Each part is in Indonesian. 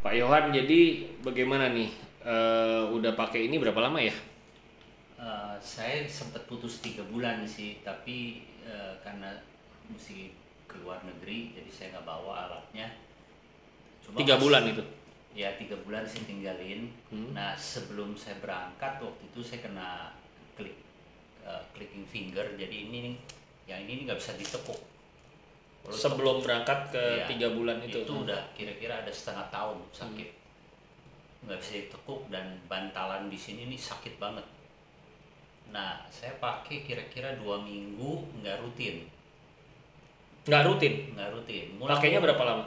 Pak Yohan, jadi bagaimana nih? Udah pakai ini berapa lama ya? Saya sempat putus 3 bulan sih, tapi karena mesti keluar negeri, jadi saya nggak bawa alatnya. Cuma 3 bulan itu? Ya 3 bulan saya tinggalin. Nah sebelum saya berangkat waktu itu saya kena clicking finger, jadi yang ini nggak bisa ditekuk. Sebelum berangkat ke Iya, 3 bulan itu? Itu udah kira-kira ada setengah tahun sakit, nggak bisa ditekuk dan bantalan di sini nih sakit banget. Nah, saya pakai kira-kira 2 minggu nggak rutin. Nggak rutin? Nggak rutin. Pakainya berapa lama?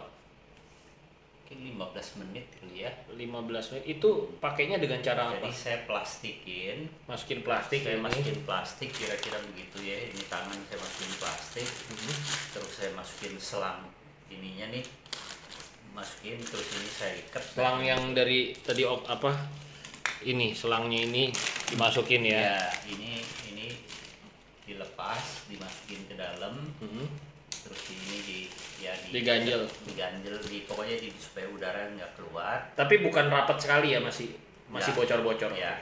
Mungkin 15 menit kali ya. 15 menit. Itu pakainya dengan cara Jadi apa? saya plastikin. Masukin plastik Saya kayak masukin plastik kira-kira begitu ya. Ini tangan saya masukin plastik. Terus saya masukin selang ininya nih. Masukin terus ini saya ikat. Selang yang dari tadi apa? Ini selangnya ini dimasukin ya? Ya, ini dilepas, dimasukin ke dalam. Terus ini Diganjel. Pokoknya supaya udara nggak keluar. Tapi bukan rapat sekali ya, masih Ya, bocor-bocor. ya.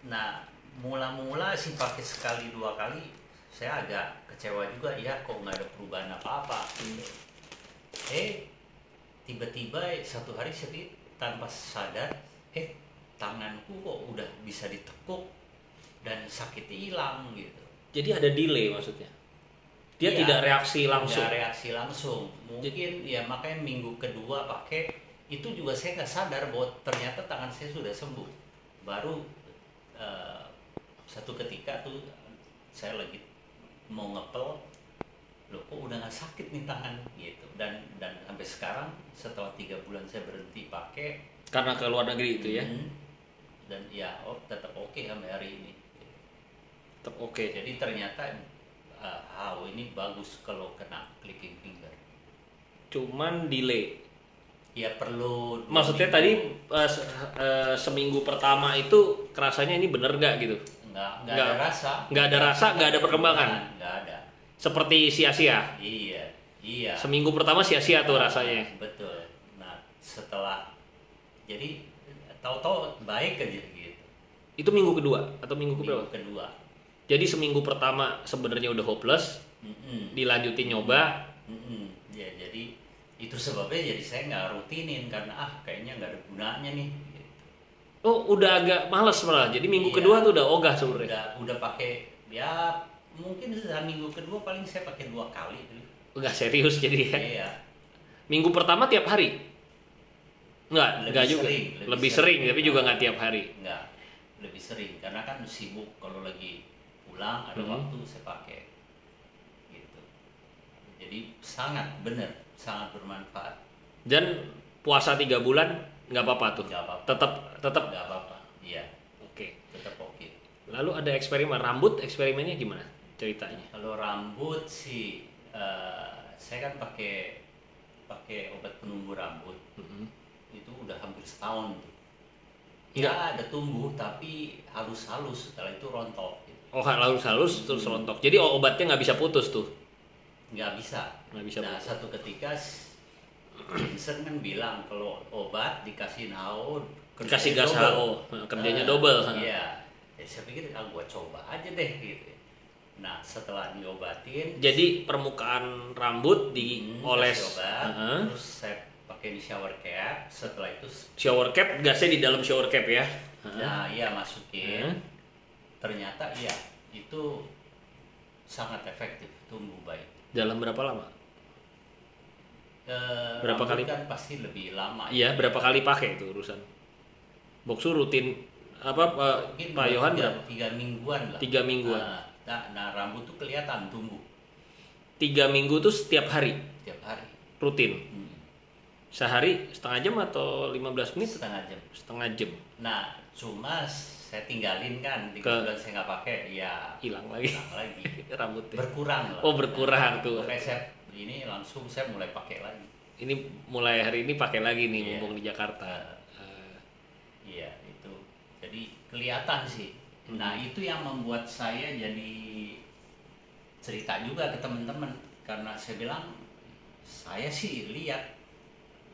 Nah, mula-mula sih pakai sekali 2 kali saya agak kecewa juga ya, kok nggak ada perubahan apa-apa. Tiba-tiba satu hari saya tanpa sadar, tanganku kok udah bisa ditekuk dan sakitnya hilang gitu. Jadi ada delay maksudnya? Dia Iya, tidak reaksi langsung? Tidak reaksi langsung. Mungkin ya makanya minggu kedua pakai itu juga saya nggak sadar bahwa ternyata tangan saya sudah sembuh. Baru satu ketika tuh saya lagi mau ngepel, loh kok udah nggak sakit nih tangan gitu. Dan sampai sekarang setelah 3 bulan saya berhenti pakai Karena ke luar negeri itu ya? Dan ya tetap oke sampai hari ini. Tetap oke. Jadi ternyata ini bagus kalau kena clicking finger. Cuman delay. Ya perlu. Maksudnya tadi seminggu pertama itu kerasanya ini bener nggak gitu? Nggak ada rasa. Nggak ada rasa, nggak ada perkembangan. Nggak ada. Seperti sia-sia. Iya. Seminggu pertama sia-sia tuh rasanya. Betul. Nah setelah jadi tahu-tahu baik aja gitu. Itu minggu kedua atau minggu keberapa? Minggu kedua. Jadi seminggu pertama sebenarnya udah hopeless, dilanjutin nyoba. Ya jadi itu sebabnya jadi saya nggak rutinin karena kayaknya nggak ada gunanya nih. Gitu. Oh udah agak males malah. Jadi minggu kedua tuh udah ogah sebenarnya. Udah pakai ya mungkin minggu kedua paling saya pakai 2 kali tuh. Enggak serius jadi ya. Iya. Minggu pertama tiap hari? Enggak juga. Lebih sering tapi juga nggak tiap hari. Enggak. Lebih sering karena kan sibuk kalau lagi pulang ada waktu saya pakai gitu. Jadi sangat bermanfaat. Dan puasa 3 bulan nggak apa-apa tuh? Nggak apa-apa. Tetap Nggak apa-apa. Iya. Oke. Tetap oke. Lalu ada eksperimen rambut, eksperimennya gimana ceritanya? Kalau rambut sih saya kan pakai obat penumbuh rambut. Itu udah hampir setahun tuh. Ya ada tumbuh tapi halus-halus, setelah itu rontok gitu. Oh halus-halus terus rontok. Jadi obatnya nggak bisa putus tuh? Nggak bisa. Nah putus. satu ketika Vincent kan bilang kalau obat dikasih dikasih gas HO, kerjanya double. Iya. Jadi saya pikir gua coba aja deh gitu. Nah setelah diobatin, jadi permukaan rambut dioles obat, terus saya pakai di shower cap. Setelah itu shower cap, gasnya di dalam shower cap ya? Nah iya masukin. Ternyata iya itu sangat efektif, tumbuh baik. Dalam berapa lama? Berapa kali? Kan pasti lebih lama. Iya, berapa kali pakai itu urusan? Boksu rutin apa Pak Yohan berapa? 3 mingguan lah. 3 mingguan. Nah rambut tuh kelihatan tumbuh. 3 minggu tuh setiap hari? Setiap hari. Rutin? Sehari setengah jam atau 15 menit? Setengah jam. Setengah jam. Nah cuma saya tinggalin kan 3 bulan saya nggak pakai, ya hilang lagi rambutnya. Berkurang lah. Oh berkurang tuh. Oke, ini langsung saya mulai pakai lagi. Ini mulai hari ini pakai lagi nih mumpung di Jakarta. Iya itu. Jadi kelihatan sih. Nah itu yang membuat saya jadi cerita juga ke teman-teman karena saya bilang saya sih lihat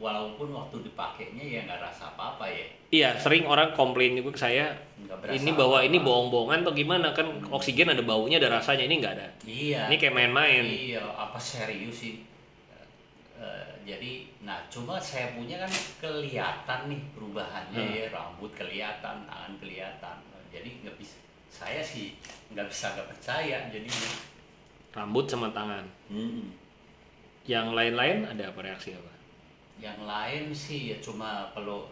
walaupun waktu dipakainya ya nggak rasa apa-apa ya. Iya, sering orang komplain juga ke saya. Nggak berasa Ini bahwa apa-apa. ini bohong-bohongan atau gimana kan oksigen ada baunya, ada rasanya, ini nggak ada. Iya. Ini kayak main-main. Iya, apa serius sih? Jadi, nah cuma saya punya kan kelihatan nih perubahannya ya, rambut kelihatan, tangan kelihatan. Jadi nggak bisa, saya sih nggak percaya jadinya. Rambut sama tangan. Yang lain-lain ada apa, reaksi apa? Yang lain sih ya cuma kalau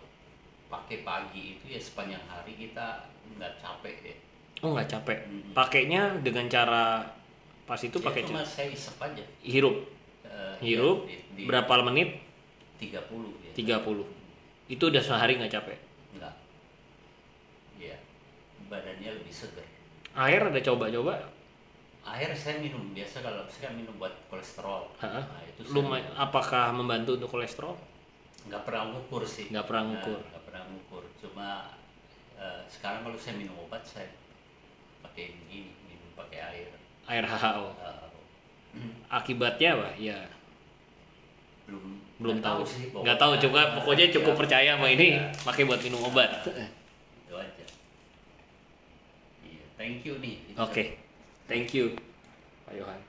pakai pagi itu ya sepanjang hari kita nggak capek ya. Oh, nggak capek. Pakainya dengan cara pas itu Ya, pakai cuma saya isep aja. hirup. Hirup ya, berapa menit? 30 ya. 30. Itu udah sehari nggak capek. Enggak. Ya, badannya lebih segar. Air ada coba-coba? Air saya minum biasa, kalau saya minum buat kolesterol. Nah, itu saya Lumayan. minum. Apakah membantu untuk kolesterol? Nggak pernah ngukur sih. Nggak pernah ngukur. Nggak pernah ngukur. Cuma sekarang kalau saya minum obat saya pakai ini, minum pakai air. Air HHO. Akibatnya apa? Ya belum nggak tahu. sih. Nggak tahu juga. Pokoknya cukup percaya sama ini. Ya. Pakai buat minum obat. Itu aja. Iya, thank you nih. Oke. Thank you, Pak Yohan.